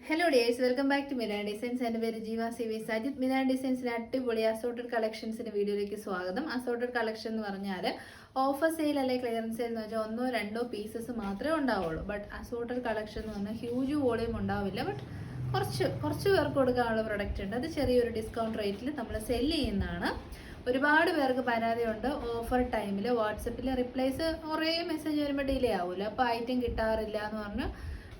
Hello dears, welcome back to Miran designs. എൻ്റെ പേര് Jeeva C V Sajith. Miran ഡിസൈൻസിലെ അടിപൊളി അസോർട്ടഡ് കളക്ഷൻസിൻ്റെ വീഡിയോയിലേക്ക് സ്വാഗതം. അസോർട്ടഡ് കളക്ഷൻ എന്ന് പറഞ്ഞാൽ ഓഫർ സെയിൽ അല്ലെങ്കിൽ ക്ലിയറൻസ് സെയിൽ എന്ന് വെച്ചാൽ ഒന്നോ രണ്ടോ പീസസ് മാത്രമേ ഉണ്ടാവുള്ളൂ. ബട്ട് അസോർട്ടഡ് കളക്ഷൻ എന്ന് പറഞ്ഞാൽ ഹ്യൂജ് വോളിയം ഉണ്ടാവില്ല. ബട്ട് കുറച്ച് പേർക്ക് കൊടുക്കാനുള്ള പ്രൊഡക്റ്റ് ഉണ്ട്. അത് ചെറിയൊരു ഡിസ്കൗണ്ട് റേറ്റിൽ നമ്മൾ സെല് ചെയ്യുന്നതാണ്. ഒരുപാട് പേർക്ക് പരാതിയുണ്ട്, ഓഫർ ടൈമിൽ വാട്സപ്പിൽ റിപ്ലൈസ് കുറേ മെസ്സേജ് വരുമ്പോൾ ഡിലേ ആവില്ല, അപ്പോൾ ഐറ്റം കിട്ടാറില്ല എന്ന് പറഞ്ഞ്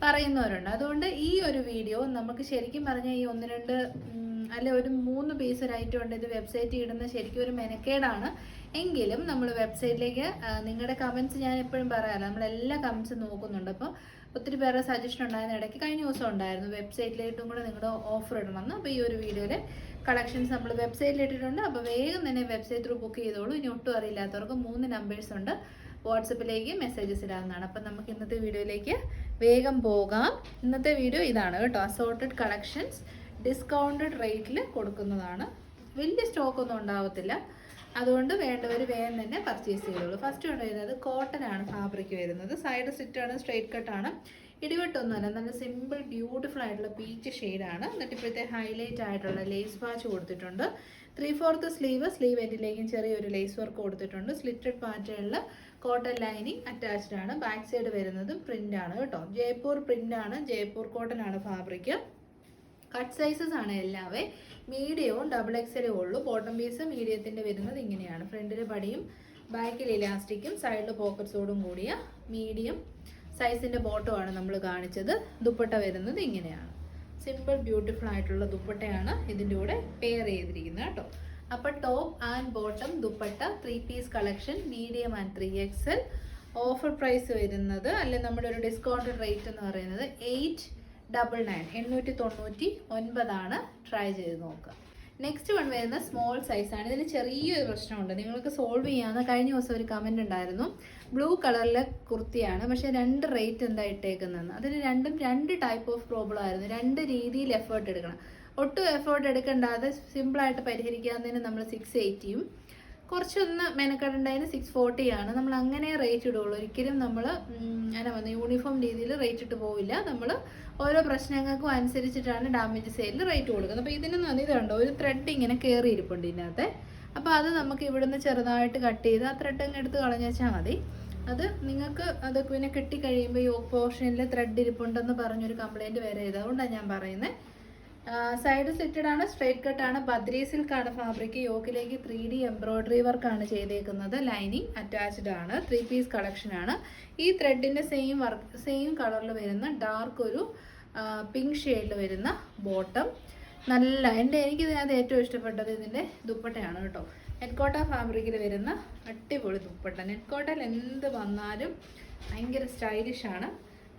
പറയുന്നവരുണ്ട്. അതുകൊണ്ട് ഈ ഒരു വീഡിയോ നമുക്ക് ശരിക്കും പറഞ്ഞാൽ ഈ ഒന്ന് രണ്ട് അല്ലെ ഒരു 3 പീസ് ഒരു ഐറ്റം ഉണ്ട്. ഇത് വെബ്സൈറ്റിൽ ഇടുന്ന ശരിക്കും ഒരു മെനക്കേടാണ്. എങ്കിലും നമ്മൾ വെബ്സൈറ്റിലേക്ക് നിങ്ങളുടെ കമൻറ്റ്സ് ഞാൻ എപ്പോഴും പറയാമല്ലോ, നമ്മളെല്ലാ കമൻറ്റ്സും നോക്കുന്നുണ്ട്. അപ്പോൾ ഒത്തിരി പേരുടെ സജഷൻ ഉണ്ടായിരുന്ന ഇടയ്ക്ക് കഴിഞ്ഞ ദിവസം ഉണ്ടായിരുന്നു വെബ്സൈറ്റിലേട്ടും കൂടെ നിങ്ങളുടെ ഓഫർ ഇടണമെന്ന്. അപ്പോൾ ഈ ഒരു വീഡിയോയിൽ കളക്ഷൻസ് നമ്മൾ വെബ്സൈറ്റിൽ ഇട്ടിട്ടുണ്ട്. അപ്പോൾ വേഗം തന്നെ വെബ്സൈറ്റ് ത്രൂ ബുക്ക് ചെയ്തോളൂ. ഇനി ഒട്ടും അറിയില്ലാത്തവർക്ക് 3 നമ്പേഴ്സ് ഉണ്ട്, വാട്സപ്പിലേക്ക് മെസ്സേജസ് ഇടാവുന്നതാണ്. അപ്പം നമുക്ക് ഇന്നത്തെ വീഡിയോയിലേക്ക് വേഗം പോകാം. ഇന്നത്തെ വീഡിയോ ഇതാണ് കേട്ടോ, അസോർട്ടഡ് കളക്ഷൻസ് ഡിസ്കൗണ്ടഡ് റേറ്റിൽ കൊടുക്കുന്നതാണ്. വലിയ സ്റ്റോക്കൊന്നും ഉണ്ടാവത്തില്ല, അതുകൊണ്ട് വേണ്ടവർ വേഗം തന്നെ പർച്ചേസ് ചെയ്തോളൂ. ഫസ്റ്റ് കൊണ്ടുവരുന്നത് കോട്ടൺ ആണ്, ഫാബ്രിക് വരുന്നത്. സൈഡ് സ്റ്റിറ്റാണ്, സ്ട്രെയിറ്റ് കട്ടാണ്, ഇടിവെട്ടൊന്നുമല്ല. നല്ല സിമ്പിൾ ബ്യൂട്ടിഫുൾ ആയിട്ടുള്ള പീച്ച് ഷെയ്ഡാണ്. എന്നിട്ട് ഇപ്പോഴത്തെ ഹൈലൈറ്റ് ആയിട്ടുള്ള ലേസ് വാച്ച് കൊടുത്തിട്ടുണ്ട്. 3/4 സ്ലീവ് എൻഡിലേക്കും ചെറിയൊരു ലേസ് വർക്ക് കൊടുത്തിട്ടുണ്ട്. സ്ലിറ്റഡ് പാറ്റേണിൽ കോട്ടൺ ലൈനിങ് അറ്റാച്ച്ഡ് ആണ്. ബാക്ക് സൈഡ് വരുന്നത് പ്രിന്റ് ആണ് കേട്ടോ, ജയ്പൂർ പ്രിന്റ് ആണ്, ജയ്പൂർ കോട്ടൺ ആണ് ഫാബ്രിക്. കട്ട് സൈസസ് ആണ് എല്ലാവേ, മീഡിയവും XXL ഉള്ളൂ. ബോട്ടം പീസ് മീഡിയത്തിന്റെ വരുന്നത് ഇങ്ങനെയാണ്. ഫ്രണ്ടിൽ പടിയും ബാക്കിൽ ഇലാസ്റ്റിക്കും സൈഡിൽ പോക്കറ്റ്സോടും കൂടിയ മീഡിയം സൈസിന്റെ ബോട്ടമാണ് നമ്മൾ കാണിച്ചത്. ദുപ്പട്ട വരുന്നത് ഇങ്ങനെയാണ്. സിമ്പിൾ ബ്യൂട്ടിഫുൾ ആയിട്ടുള്ള ദുപ്പട്ടയാണ് ഇതിൻ്റെ കൂടെ പെയർ ചെയ്തിരിക്കുന്നത് കേട്ടോ. അപ്പോൾ top and bottom dupatta 3 piece collection, medium and 3XL. Offer price വരുന്നത് അല്ലെ നമ്മുടെ ഒരു ഡിസ്കൗണ്ടഡ് റേറ്റ് എന്ന് പറയുന്നത് 899 ആണ്. ട്രൈ ചെയ്ത് നോക്കുക. നെക്സ്റ്റ് വൺ വരുന്ന സ്മോൾ സൈസാണ്. ഇതിന് ചെറിയൊരു പ്രശ്നമുണ്ട്, നിങ്ങൾക്ക് സോൾവ് ചെയ്യാവുന്ന. കഴിഞ്ഞ ദിവസം ഒരു കമൻറ്റ് ഉണ്ടായിരുന്നു, ബ്ലൂ കളറിലെ കുർത്തിയാണ്, പക്ഷേ 2 റേറ്റ് എന്താ ഇട്ടേക്കുന്നതെന്ന്. അതിന് രണ്ടും 2 ടൈപ്പ് ഓഫ് പ്രോബ്ലം ആയിരുന്നു. 2 രീതിയിൽ എഫേർട്ട് എടുക്കണം. ഒട്ടും എഫേർട്ട് എടുക്കേണ്ടാതെ സിമ്പിളായിട്ട് പരിഹരിക്കാവുന്നതിന് നമ്മൾ 680യും കുറച്ചൊന്ന് മെനക്കെടേണ്ടതിന് 640 ആണ്. നമ്മൾ അങ്ങനെ റേറ്റ് ഇടുള്ളൂ. ഒരിക്കലും നമ്മൾ അങ്ങനെ വന്ന് യൂണിഫോം രീതിയിൽ റേറ്റ് ഇട്ട് പോവില്ല. നമ്മൾ ഓരോ പ്രശ്നങ്ങൾക്കും അനുസരിച്ചിട്ടാണ് ഡാമേജ് സെയിലിൽ റേറ്റ് കൊടുക്കുന്നത്. അപ്പോൾ ഇതിനൊന്നും ഇതുണ്ടോ, ഒരു ത്രെഡ് ഇങ്ങനെ കയറി ഇരിപ്പുണ്ട് ഇതിനകത്ത്. അപ്പോൾ അത് നമുക്ക് ഇവിടുന്ന് ചെറുതായിട്ട് കട്ട് ചെയ്ത് ആ ത്രെഡ് അങ്ങ് എടുത്ത് കളഞ്ഞു വെച്ചാൽ മതി. അത് നിങ്ങൾക്ക് അത് പിന്നെ കെട്ടിക്കഴിയുമ്പോൾ ഈ പോർഷനിൽ ത്രെഡ് ഇരിപ്പുണ്ടെന്ന് പറഞ്ഞൊരു കംപ്ലയിൻറ്റ് വരരുത്. അതുകൊണ്ടാണ് ഞാൻ പറയുന്നത്. സൈഡ് സ്ലിറ്റഡ് ആണ്, straight കട്ടാണ്, Badri സിൽക്കാണ് fabric. യോക്കിലേക്ക് 3D embroidery വർക്കാണ് ചെയ്തേക്കുന്നത്. ലൈനിങ് അറ്റാച്ച്ഡ് ആണ്. 3 പീസ് കളക്ഷൻ ആണ്. ഈ ത്രെഡിൻ്റെ സെയിം കളറിൽ വരുന്ന ഡാർക്ക് ഒരു പിങ്ക് ഷെയ്ഡിൽ വരുന്ന ബോട്ടം. എനിക്കിതിനകത്ത് ഏറ്റവും ഇഷ്ടപ്പെട്ടത് ഇതിൻ്റെ ദുപ്പട്ടയാണ് കേട്ടോ. നെറ്റ്കോട്ട ഫാബ്രിക്കിൽ വരുന്ന അടിപൊളി ദുപ്പട്ട. നെറ്റ്കോട്ടയിൽ എന്ത് വന്നാലും ഭയങ്കര സ്റ്റൈലിഷാണ്.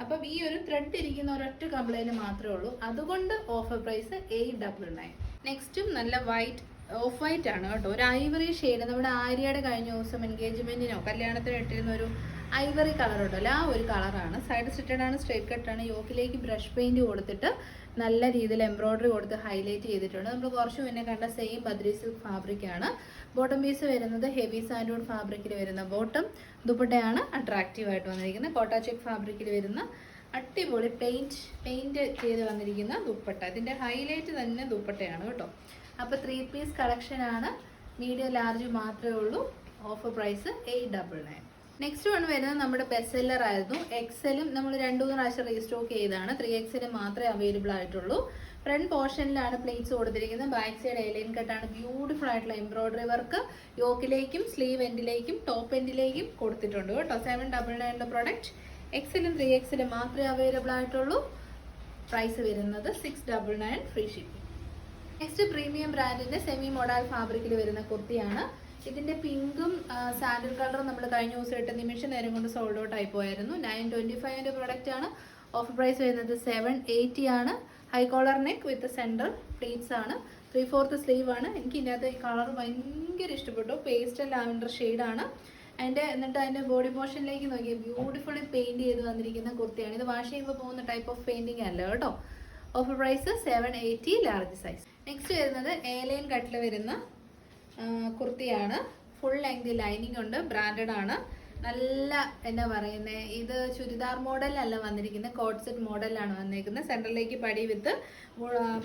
അപ്പം ഈ ഒരു ത്രെഡ് ഇരിക്കുന്ന ഒരൊറ്റ കംപ്ലൈൻറ്റ് മാത്രമേ ഉള്ളൂ. അതുകൊണ്ട് ഓഫർ പ്രൈസ് 899. നെക്സ്റ്റും നല്ല ഓഫ് വൈറ്റ് ആണ് കേട്ടോ, ഒരു ഐവറി ഷെയ്ഡ്. നമ്മുടെ ആര്യയുടെ കഴിഞ്ഞ ദിവസം എൻഗേജ്മെൻറ്റിനോ കല്യാണത്തിനോ ഇട്ടിരുന്ന ഒരു ഐവറി കളർ ഉണ്ടല്ലോ, ആ ഒരു കളറാണ്. സൈഡ് സ്റ്റിറ്റഡ് ആണ്, സ്ട്രൈറ്റ് കട്ടാണ്. യോക്കിലേക്ക് ബ്രഷ് പെയിൻറ്റ് കൊടുത്തിട്ട് നല്ല രീതിയിൽ എംബ്രോയിഡറി കൊടുത്ത് ഹൈലൈറ്റ് ചെയ്തിട്ടുണ്ട്. നമ്മൾ കുറച്ച് മുന്നേ കണ്ട same Badri silk ഫാബ്രിക്കാണ്. Bottom piece വരുന്നത് ഹെവി സാൻഡ്വുഡ് ഫാബ്രിക്കിൽ വരുന്ന ബോട്ടം. ദുപ്പട്ടയാണ് അട്രാക്റ്റീവ് ആയിട്ട് വന്നിരിക്കുന്നത്. കോട്ട ചെക്ക് ഫാബ്രിക്കിൽ വരുന്ന അടിപൊളി പെയിൻറ്റ് ചെയ്ത് വന്നിരിക്കുന്ന ദുപ്പട്ട. ഇതിൻ്റെ ഹൈലൈറ്റ് തന്നെ ദുപ്പട്ടയാണ് കേട്ടോ. അപ്പോൾ 3 പീസ് കളക്ഷനാണ്, മീഡിയം ലാർജ് മാത്രമേ ഉള്ളൂ. Offer price 899. നെക്സ്റ്റ് വൺ വരുന്നത് നമ്മുടെ ബെസ്റ്റ് സെല്ലർ ആയിരുന്നു. XLും നമ്മൾ 2-3 പ്രാവശ്യം റീസ്റ്റോക്ക് ചെയ്താണ്. 3XL മാത്രമേ അവൈലബിൾ ആയിട്ടുള്ളൂ. ഫ്രണ്ട് പോർഷനിലാണ് പ്ലേറ്റ്സ് കൊടുത്തിരിക്കുന്നത്. ബാക്ക് സൈഡ് എലൈൻ കട്ടാണ്. ബ്യൂട്ടിഫുൾ ആയിട്ടുള്ള എംബ്രോയിഡറി വർക്ക് യോക്കിലേക്കും സ്ലീവ് എൻഡിലേക്കും ടോപ്പ് എൻഡിലേക്കും കൊടുത്തിട്ടുണ്ട് കേട്ടോ. 799 പ്രൊഡക്റ്റ്. XLും 3XLും മാത്രമേ അവൈലബിൾ ആയിട്ടുള്ളൂ. പ്രൈസ് വരുന്നത് 699 ഫ്രീ ഷിപ്പിംഗ്. നെക്സ്റ്റ് പ്രീമിയം ബ്രാൻഡിന്റെ സെമി മോഡൽ ഫാബ്രിക്കിൽ വരുന്ന കുർത്തിയാണ്. ഇതിന്റെ പിങ്കും സാൻഡൽ കളറും നമ്മൾ കഴിഞ്ഞ ദിവസം ഇട്ട് നിമിഷ നേരം കൊണ്ട് സോൾഡ് ഔട്ട് ആയി പോയായിരുന്നു. 925 പ്രൊഡക്റ്റ് ആണ്. ഓഫർ പ്രൈസ് വരുന്നത് 780 ആണ്. High collar neck with centre pleats ആണ്. 3/4 സ്ലീവ് ആണ്. എനിക്ക് ഇതിനകത്ത് ഈ കളർ ഭയങ്കര ഇഷ്ടപ്പെട്ടു. പേസ്റ്റൽ ലാവൻഡർ ഷെയ്ഡാണ്. എന്നിട്ട് അതിൻ്റെ ബോഡി പോർഷനിലേക്ക് നോക്കിയാൽ ബ്യൂട്ടിഫുള്ളി പെയിൻറ്റ് ചെയ്ത് വന്നിരിക്കുന്ന കുർത്തിയാണ്. ഇത് വാഷ് ചെയ്യുമ്പോൾ പോകുന്ന ടൈപ്പ് ഓഫ് പെയിൻറ്റിങ് അല്ല കേട്ടോ. Offer price 780 large size. Next വരുന്നത് ലൈൻ കട്ടിൽ വരുന്ന കുർത്തിയാണ്. ഫുൾ ലെങ്ത് ലൈനിങ് ഉണ്ട്, ബ്രാൻഡഡ് ആണ്. നല്ല എന്താ പറയുന്നത്, ഇത് ചുരിദാർ മോഡലല്ല വന്നിരിക്കുന്നത്, കോട്ട് സെറ്റ് മോഡലാണ് വന്നിരിക്കുന്നത്. സെൻറ്ററിലേക്ക് പടി വിത്ത്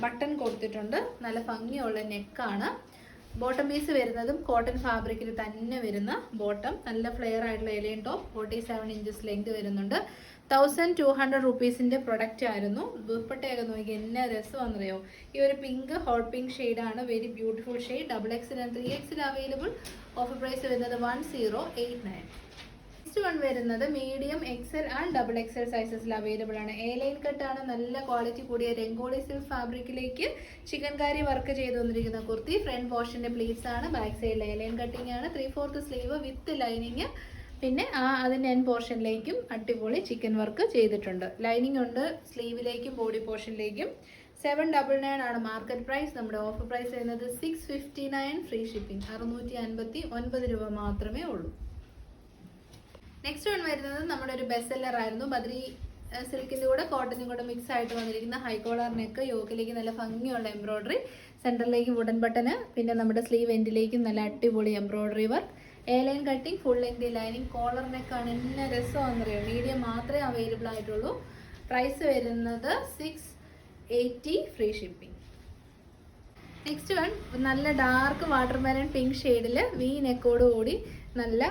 ബട്ടൺ കൊടുത്തിട്ടുണ്ട്. നല്ല ഭംഗിയുള്ള നെക്കാണ്. ബോട്ടം പീസ് വരുന്നതും കോട്ടൺ ഫാബ്രിക്കിൽ തന്നെ വരുന്ന ബോട്ടം, നല്ല ഫ്ലെയർ ആയിട്ടുള്ള എലിയൻ ടോപ്പ്, 47 ഇഞ്ചസ് ലെങ്ത് വരുന്നുണ്ട്. 1200 റുപ്പീസിൻ്റെ പ്രൊഡക്റ്റ് ആയിരുന്നു. ദുപ്പട്ടയൊക്കെ നോക്കി എന്നെ രസമാണെന്നറിയോ. ഈ ഒരു പിങ്ക് ഹോട്ട് പിങ്ക് ഷെയ്ഡാണ്, very beautiful shade. XXL and 3XL available. Offer price വരുന്നത് 1089. നെക്സ്റ്റ് വൺ വരുന്നത് മീഡിയം XL ആൻഡ് XXL സൈസസിൽ അവൈലബിൾ ആണ്. എ ലൈൻ കട്ടാണ്, നല്ല ക്വാളിറ്റി കൂടിയ രംഗോളി സിൽക്ക് ഫാബ്രിക്കിലേക്ക് ചിക്കൻകാരി വർക്ക് ചെയ്ത് വന്നിരിക്കുന്ന കുർത്തി. ഫ്രണ്ട് പോർഷന്റെ പ്ലീറ്റ്സ് ആണ്, ബാക്ക് സൈഡിൽ എ ലൈൻ കട്ടിങ് ആണ്. 3/4 സ്ലീവ് വിത്ത് ലൈനിങ്. പിന്നെ അതിൻ്റെ എൻ പോർഷനിലേക്കും അടിപൊളി ചിക്കൻ വർക്ക് ചെയ്തിട്ടുണ്ട്. ലൈനിങ് ഉണ്ട് സ്ലീവിലേക്കും ബോഡി പോർഷനിലേക്കും. 799 ആണ് മാർക്കറ്റ് പ്രൈസ്. നമ്മുടെ ഓഫർ പ്രൈസ് വരുന്നത് 659 ഫ്രീ ഷിപ്പിംഗ്. 659 രൂപ മാത്രമേ ഉള്ളൂ. നെക്സ്റ്റ് വൺ വരുന്നത് നമ്മുടെ ഒരു ബെസ്റ്റ് സെല്ലർ ആയിരുന്നു. ബദ്രി സിൽക്കിൻ്റെ കൂടെ കോട്ടനും കൂടെ മിക്സ് ആയിട്ട് വന്നിരിക്കുന്ന ഹൈ കോളർ നെക്ക്, യോക്കിലേക്ക് നല്ല ഭംഗിയുള്ള എംബ്രോയിഡറി, സെൻറ്ററിലേക്ക് വുഡൻ ബട്ടന്, പിന്നെ നമ്മുടെ സ്ലീവ് എൻഡിലേക്കും നല്ല അടിപൊളി embroidery work, A line cutting, full length lining, collar നെക്കാണ്. എന്നെ രസമാണെന്നറിയോ. മീഡിയം മാത്രമേ അവൈലബിൾ ആയിട്ടുള്ളൂ. പ്രൈസ് വരുന്നത് 680 ഫ്രീ ഷിപ്പിംഗ്. നെക്സ്റ്റ് വൺ നല്ല ഡാർക്ക് വാട്ടർമെലൺ പിങ്ക് ഷെയ്ഡിൽ വി നെക്കോട് കൂടി നല്ല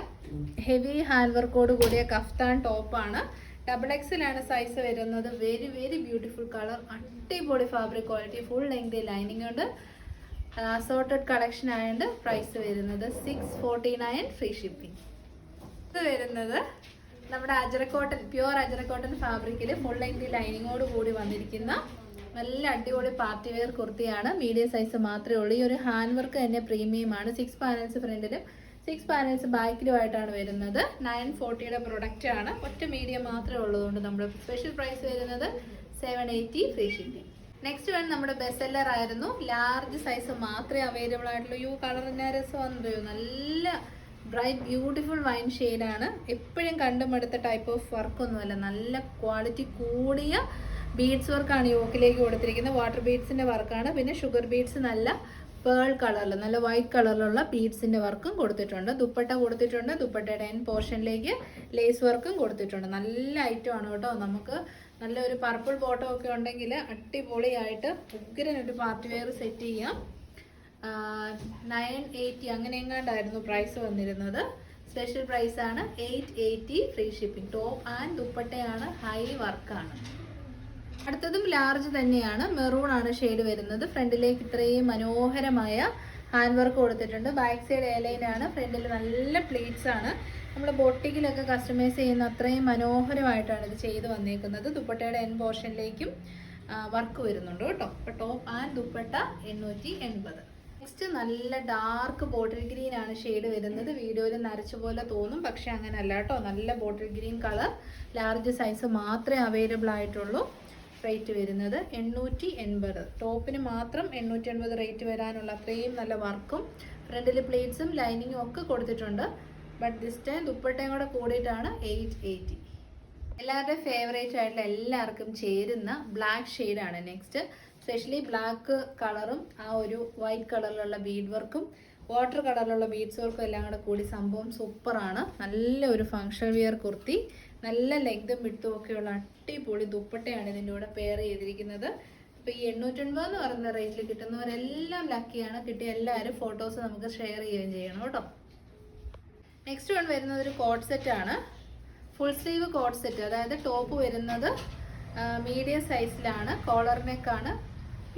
ഹെവി ഹാൻഡ് വർക്കോട് കൂടിയ കഫ്താൻ ടോപ്പാണ്. XXL ആണ് സൈസ് വരുന്നത്. വെരി വെരി ബ്യൂട്ടിഫുൾ കളർ, അടിപൊളി fabric quality, full length lining ഉണ്ട്. സോർട്ടഡ് കളക്ഷൻ ആയതുകൊണ്ട് പ്രൈസ് വരുന്നത് 649 ഫ്രീ ഷിപ്പിംഗ്. ഇത് വരുന്നത് നമ്മുടെ അജറക്കോട്ടൺ, പ്യുവർ അജറക്കോട്ടൺ ഫാബ്രിക്കിൽ ഫുൾ ലെങ്ത് ലൈനിങ്ങോട് കൂടി വന്നിരിക്കുന്ന നല്ല അടിപൊളി പാർട്ടി വെയർ കുർത്തിയാണ്. മീഡിയം സൈസ് മാത്രമേ ഉള്ളൂ. ഈ ഒരു ഹാൻഡ് വർക്ക് തന്നെ പ്രീമിയം ആണ്. 6 പാനൽസ് ഫ്രണ്ടിലും 6 പാനൽസ് ബാക്കിലുമായിട്ടാണ് വരുന്നത്. 940 പ്രൊഡക്റ്റ് ആണ്. ഒറ്റ മീഡിയം മാത്രമേ ഉള്ളതുകൊണ്ട് നമ്മുടെ സ്പെഷ്യൽ പ്രൈസ് വരുന്നത് 780 ഫ്രീ ഷിപ്പിംഗ്. നെക്സ്റ്റ് വൺ നമ്മുടെ ബെസ്റ്റ് സെല്ലർ ആയിരുന്നു. ലാർജ് സൈസ് മാത്രമേ അവൈലബിൾ ആയിട്ടുള്ളൂ. യു കളർ എന്നാ രസമാണെന്നറിയോ. നല്ല ബ്രൈറ്റ് ബ്യൂട്ടിഫുൾ വൈൻ ഷെയ്ഡാണ്. എപ്പോഴും കണ്ടുമടുത്ത ടൈപ്പ് ഓഫ് വർക്കൊന്നുമല്ല, നല്ല ക്വാളിറ്റി കൂടിയ ബീഡ്സ് വർക്കാണ് യോക്കിലേക്ക് കൊടുത്തിരിക്കുന്നത്. വാട്ടർ ബീഡ്സിൻ്റെ വർക്കാണ്. പിന്നെ ഷുഗർ ബീഡ്സ് നല്ല പേൾ കളറിൽ, നല്ല വൈറ്റ് കളറിലുള്ള ബീഡ്സിൻ്റെ വർക്കും കൊടുത്തിട്ടുണ്ട്. ദുപ്പട്ട കൊടുത്തിട്ടുണ്ട്. ദുപ്പട്ടയുടെ എൻ പോർഷനിലേക്ക് ലേസ് വർക്കും കൊടുത്തിട്ടുണ്ട്. നല്ല ഐറ്റം ആണ് കേട്ടോ. നമുക്ക് നല്ലൊരു പർപ്പിൾ ബോട്ടം ഒക്കെ ഉണ്ടെങ്കിൽ അടിപൊളിയായിട്ട് ഉഗ്രനൊരു പാർട്ടി വെയർ സെറ്റ് ചെയ്യാം. 980 അങ്ങനെ എങ്ങാണ്ടായിരുന്നു പ്രൈസ് വന്നിരുന്നത്. സ്പെഷ്യൽ പ്രൈസാണ് 880 ഫ്രീ ഷിപ്പിംഗ്. ടോപ്പ് ആൻഡ് ദുപ്പട്ടയാണ്, ഹൈ വർക്കാണ്. അടുത്തതും ലാർജ് തന്നെയാണ്. മെറൂൺ ആണ് ഷെയ്ഡ് വരുന്നത്. ഫ്രണ്ടിലേക്ക് ഇത്രയും മനോഹരമായ ഹാൻഡ് വർക്ക് കൊടുത്തിട്ടുണ്ട്. ബാക്ക് സൈഡ് എയർലൈൻ ആണ്. ഫ്രണ്ടിൽ നല്ല പ്ലേറ്റ്സ് ആണ്. നമ്മൾ ബൊട്ടിക്കിലൊക്കെ കസ്റ്റമൈസ് ചെയ്യുന്ന അത്രയും മനോഹരമായിട്ടാണ് ഇത് ചെയ്ത് വന്നേക്കുന്നത്. ദുപ്പട്ടയുടെ എൻ പോർഷനിലേക്കും വർക്ക് വരുന്നുണ്ട് കേട്ടോ. അപ്പോൾ ടോപ്പ് ആൻഡ് ദുപ്പട്ട 880. നെക്സ്റ്റ് നല്ല ഡാർക്ക് ബോട്ടിൽ ഗ്രീൻ ആണ് ഷെയ്ഡ് വരുന്നത്. വീഡിയോയിൽ നരച്ച പോലെ തോന്നും, പക്ഷെ അങ്ങനെ അല്ല കേട്ടോ. നല്ല bottle green colour, large size മാത്രമേ അവൈലബിൾ ആയിട്ടുള്ളൂ. റേറ്റ് വരുന്നത് 880. ടോപ്പിന് മാത്രം 880 റേറ്റ് വരാനുള്ള അത്രയും നല്ല വർക്കും ഫ്രണ്ടിൽ പ്ലേറ്റ്സും ലൈനിങ്ങും ഒക്കെ കൊടുത്തിട്ടുണ്ട്. ബട്ട് ദിസ് ടൈം ദുപ്പട്ടയും കൂടെ കൂടിയിട്ടാണ് 880. എല്ലാവരുടെയും ഫേവറേറ്റ് ആയിട്ടുള്ള എല്ലാവർക്കും ചേരുന്ന ബ്ലാക്ക് ഷെയ്ഡാണ് നെക്സ്റ്റ്. സ്പെഷ്യലി ബ്ലാക്ക് കളറും ആ ഒരു വൈറ്റ് കളറിലുള്ള ബീഡ് വർക്കും വാട്ടർ കളറിലുള്ള ബീഡ്സ് വർക്കും എല്ലാം കൂടെ കൂടി സംഭവം സൂപ്പറാണ്. നല്ലൊരു ഫങ്ഷൻ വിയർ കുർത്തി, നല്ല ലെങ്തും വിട്ടും ഒക്കെയുള്ള അടിപൊളി ദുപ്പട്ടയാണ് ഇതിൻ്റെ കൂടെ പെയർ ചെയ്തിരിക്കുന്നത്. അപ്പോൾ ഈ 880 എന്ന് പറയുന്ന റേറ്റിൽ കിട്ടുന്നവരെല്ലാം ലക്കിയാണ്. കിട്ടിയ എല്ലാവരും ഫോട്ടോസ് നമുക്ക് ഷെയർ ചെയ്യുകയും ചെയ്യണം കേട്ടോ. നെക്സ്റ്റ് വൺ വരുന്നത് ഒരു കോട്ട് സെറ്റാണ്. Full sleeve coat set. അതായത് ടോപ്പ് വരുന്നത് മീഡിയം സൈസിലാണ്. കോളർ നെക്കാണ്.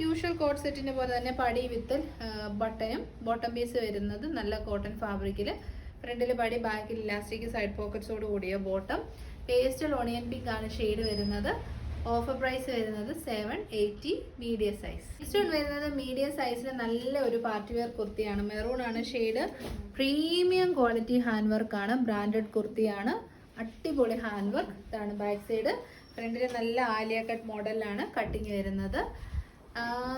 യൂഷ്വൽ കോട്ട് സെറ്റിൻ്റെ പോലെ തന്നെ പടി വിത്ത് ബട്ടനും ബോട്ടം പീസ് വരുന്നത് നല്ല കോട്ടൺ ഫാബ്രിക്കിൽ. ഫ്രണ്ടിൽ പടി, ബാക്കിൽ ഇലാസ്റ്റിക്, സൈഡ് പോക്കറ്റ്സോട് കൂടിയ ബോട്ടം. പേസ്റ്റൽ ഓണിയൻ പിങ്ക് ആണ് ഷെയ്ഡ് വരുന്നത്. ഓഫർ പ്രൈസ് വരുന്നത് 780 മീഡിയം സൈസ്. നെക്സ്റ്റ് വൺ വരുന്നത് മീഡിയം സൈസിൽ നല്ല ഒരു പാർട്ടി വെയർ കുർത്തിയാണ്. മെറൂൺ ആണ് ഷെയ്ഡ്. പ്രീമിയം ക്വാളിറ്റി ഹാൻഡ് വർക്കാണ്. ബ്രാൻഡഡ് കുർത്തിയാണ്. അടിപൊളി ഹാൻഡ് വർക്ക്. ഇതാണ് ബാക്ക് സൈഡ്. ഫ്രണ്ടിൽ നല്ല ആലിയ കട്ട് മോഡലിലാണ് കട്ടിങ് വരുന്നത്.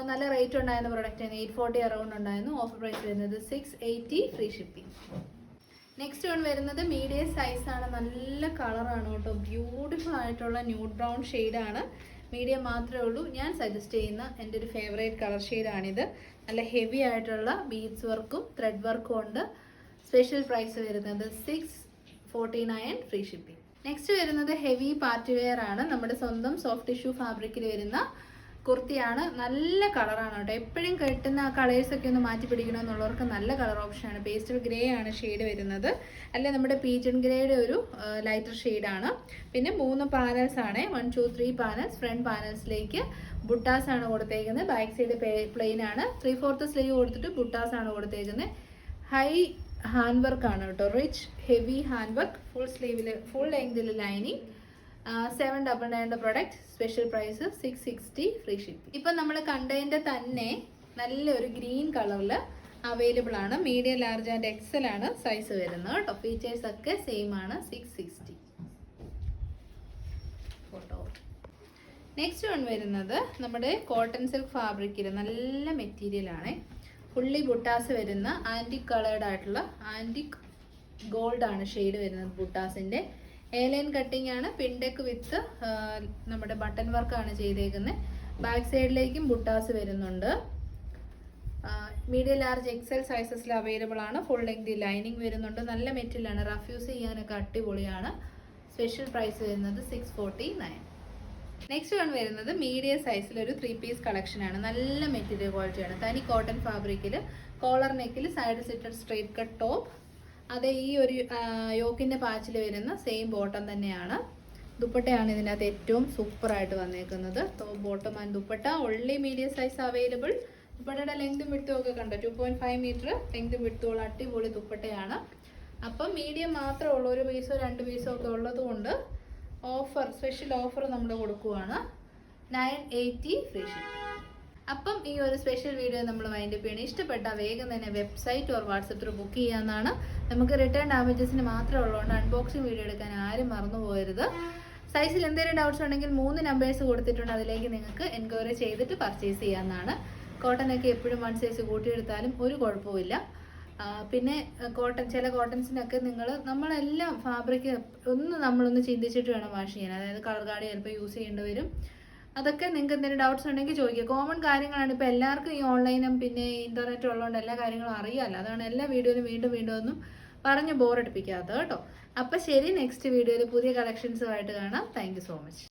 നല്ല റേറ്റ് ഉണ്ടായിരുന്ന പ്രൊഡക്റ്റാണ്. 840 അറൗണ്ട് ഉണ്ടായിരുന്നു. ഓഫർ പ്രൈസ് വരുന്നത് 680 ഫ്രീ ഷിപ്പിംഗ്. നെക്സ്റ്റ് വൺ വരുന്നത് മീഡിയം സൈസാണ്. നല്ല കളറാണ് കേട്ടോ. ബ്യൂട്ടിഫുൾ ആയിട്ടുള്ള ന്യൂഡ് ബ്രൗൺ ഷെയ്ഡാണ്. മീഡിയം മാത്രമേ ഉള്ളൂ. ഞാൻ സജസ്റ്റ് ചെയ്യുന്ന എൻ്റെ ഒരു ഫേവറേറ്റ് കളർ ഷെയ്ഡാണിത്. നല്ല ഹെവി ആയിട്ടുള്ള ബീഡ്സ് വർക്കും ത്രെഡ് വർക്കും ഉണ്ട്. സ്പെഷ്യൽ പ്രൈസ് വരുന്നത് 49 ഫ്രീ ഷിപ്പിംഗ്. നെക്സ്റ്റ് വരുന്നത് ഹെവി പാർട്ടി വെയർ ആണ്. നമ്മുടെ സ്വന്തം സോഫ്റ്റ് ടിഷ്യൂ ഫാബ്രിക്കിൽ വരുന്ന കുർത്തിയാണ്. നല്ല കളറാണ് കേട്ടോ. എപ്പോഴും കെട്ടുന്ന ആ കളേഴ്സൊക്കെ ഒന്ന് മാറ്റി പിടിക്കണമെന്നുള്ളവർക്ക് നല്ല കളർ ഓപ്ഷനാണ്. പേസ്റ്റൽ ഗ്രേ ആണ് ഷെയ്ഡ് വരുന്നത്, അല്ലെ നമ്മുടെ പീച്ചൺ ഗ്രേയുടെ ഒരു ലൈറ്റർ ഷെയ്ഡാണ്. പിന്നെ 3 പാനൽസ് ആണ്, 1 2 3 പാനൽസ്. ഫ്രണ്ട് പാനൽസിലേക്ക് ബുട്ടാസ് ആണ് കൊടുത്തേക്കുന്നത്. ബാക്ക് സൈഡ് പ്ലെയിൻ ആണ്. 3/4 സ്ലീവ് കൊടുത്തിട്ട് ബുട്ടാസ് ആണ് കൊടുത്തേക്കുന്നത്. ഹൈ ഹാൻഡ് വർക്ക് ആണ് കേട്ടോ, rich heavy hand work. Full സ്ലീവിൽ ഫുൾ ലെങ്തിൽ lining. 799 product. Special price 660 free shipping. ഇപ്പം നമ്മൾ കണ്ടതിൻ്റെ തന്നെ നല്ലൊരു ഗ്രീൻ കളറിൽ അവൈലബിൾ ആണ്. മീഡിയം, ലാർജ് ആൻഡ് എക്സൽ ആണ് സൈസ് വരുന്നത് കേട്ടോ. ഫീച്ചേഴ്സ് ഒക്കെ സെയിം ആണ്. 660 ഫോട്ടോ. നെക്സ്റ്റ് വൺ വരുന്നത് നമ്മുടെ കോട്ടൺ സിൽക്ക് ഫാബ്രിക്കിൽ നല്ല മെറ്റീരിയൽ ആണ്. ഫുള്ളി ബുട്ടാസ് വരുന്ന ആൻറ്റിക് കളേർഡ് ആയിട്ടുള്ള ആൻറ്റിക് ഗോൾഡ് ആണ് ഷെയ്ഡ് വരുന്നത്. ബുട്ടാസിൻ്റെ എയർലൈൻ കട്ടിംഗ് ആണ്. പിൻടെക്ക് വിത്ത് നമ്മുടെ ബട്ടൺ വർക്കാണ് ചെയ്തേക്കുന്നത്. ബാക്ക് സൈഡിലേക്കും ബുട്ടാസ് വരുന്നുണ്ട്. മീഡിയം, ലാർജ്, എക്സൽ സൈസസിൽ അവൈലബിൾ ആണ്. ഫുൾ ലെങ്ത് ലൈനിങ് വരുന്നുണ്ട്. നല്ല മെറ്റീരിയലാണ്. റഫ് യൂസ് ചെയ്യാനൊക്കെ അടിപൊളിയാണ്. സ്പെഷ്യൽ പ്രൈസ് വരുന്നത് 649. നെക്സ്റ്റ് വൺ വരുന്നത് മീഡിയം സൈസിൽ ഒരു 3 പീസ് കളക്ഷൻ ആണ്. നല്ല മെറ്റീരിയൽ ക്വാളിറ്റിയാണ്. തനി കോട്ടൺ ഫാബ്രിക്കിൽ കോളർ നെക്കിൽ സൈഡ് സിറ്റഡ് സ്ട്രേറ്റ് കട്ട് ടോപ്പ്. അത് ഈ ഒരു യോക്കിൻ്റെ പാച്ചിൽ വരുന്ന സെയിം ബോട്ടം തന്നെയാണ്. ദുപ്പട്ടയാണ് ഇതിനകത്ത് ഏറ്റവും സൂപ്പറായിട്ട് വന്നേക്കുന്നത്. Top, bottom and dupatta only medium size available. ദുപ്പട്ടയുടെ ലെങ്തും വിഡ്ത്തും ഒക്കെ കണ്ടോ, 2.5 മീറ്റർ ലെങ്തും വിഡ്ത്തും ഉള്ള അടിപൊളി ദുപ്പട്ടയാണ്. അപ്പം മീഡിയം മാത്രമേ ഉള്ളൂ, 1 പീസോ 2 പീസോ ഒക്കെ ഉള്ളത് കൊണ്ട് ഓഫർ, സ്പെഷ്യൽ ഓഫർ നമ്മൾ കൊടുക്കുവാണ്. 980 ഫ്രീ ഷിപ്പിംഗ്. അപ്പം ഈ ഒരു സ്പെഷ്യൽ വീഡിയോ നമ്മൾ വൈൻഡപ്പ് ചെയ്യണം. ഇഷ്ടപ്പെട്ടാൽ വേഗം തന്നെ website or WhatsApp through book ചെയ്യാവുന്നതാണ്. നമുക്ക് റിട്ടേൺ ഡാമേജസിന് മാത്രമേ ഉള്ളതുകൊണ്ട് അൺബോക്സിങ് വീഡിയോ എടുക്കാൻ ആരും മറന്നു പോകരുത്. സൈസിൽ എന്തെങ്കിലും ഡൗട്ട്സ് ഉണ്ടെങ്കിൽ 3 നമ്പേഴ്സ് കൊടുത്തിട്ടുണ്ട്, അതിലേക്ക് നിങ്ങൾക്ക് എൻക്വയറി ചെയ്തിട്ട് പർച്ചേസ് ചെയ്യാവുന്നതാണ്. കോട്ടനൊക്കെ എപ്പോഴും 1 സൈസ് കൂട്ടിയെടുത്താലും ഒരു കുഴപ്പമില്ല. പിന്നെ ചില കോട്ടൺസിനൊക്കെ നമ്മളെല്ലാം ഫാബ്രിക് നമ്മളൊന്ന് ചിന്തിച്ചിട്ട് വേണം വാഷ് ചെയ്യാൻ. അതായത് കളർ കാർഡ് ചിലപ്പോൾ യൂസ് ചെയ്യേണ്ടി വരും. അതൊക്കെ നിങ്ങൾക്ക് എന്തെങ്കിലും ഡൗട്ട്സ് ഉണ്ടെങ്കിൽ ചോദിക്കുക. കോമൺ കാര്യങ്ങളാണ്. ഇപ്പോൾ എല്ലാവർക്കും ഈ ഓൺലൈനും പിന്നെ ഇൻ്റർനെറ്റും ഉള്ളതുകൊണ്ട് എല്ലാ കാര്യങ്ങളും അറിയാമല്ലോ. അതാണ് എല്ലാ വീഡിയോയിലും വീണ്ടും ഒന്നും പറഞ്ഞ് ബോറടിപ്പിക്കാത്തത് കേട്ടോ. അപ്പോൾ ശരി, നെക്സ്റ്റ് വീഡിയോയിൽ പുതിയ കളക്ഷൻസുമായിട്ട് കാണാം. Thank you so much.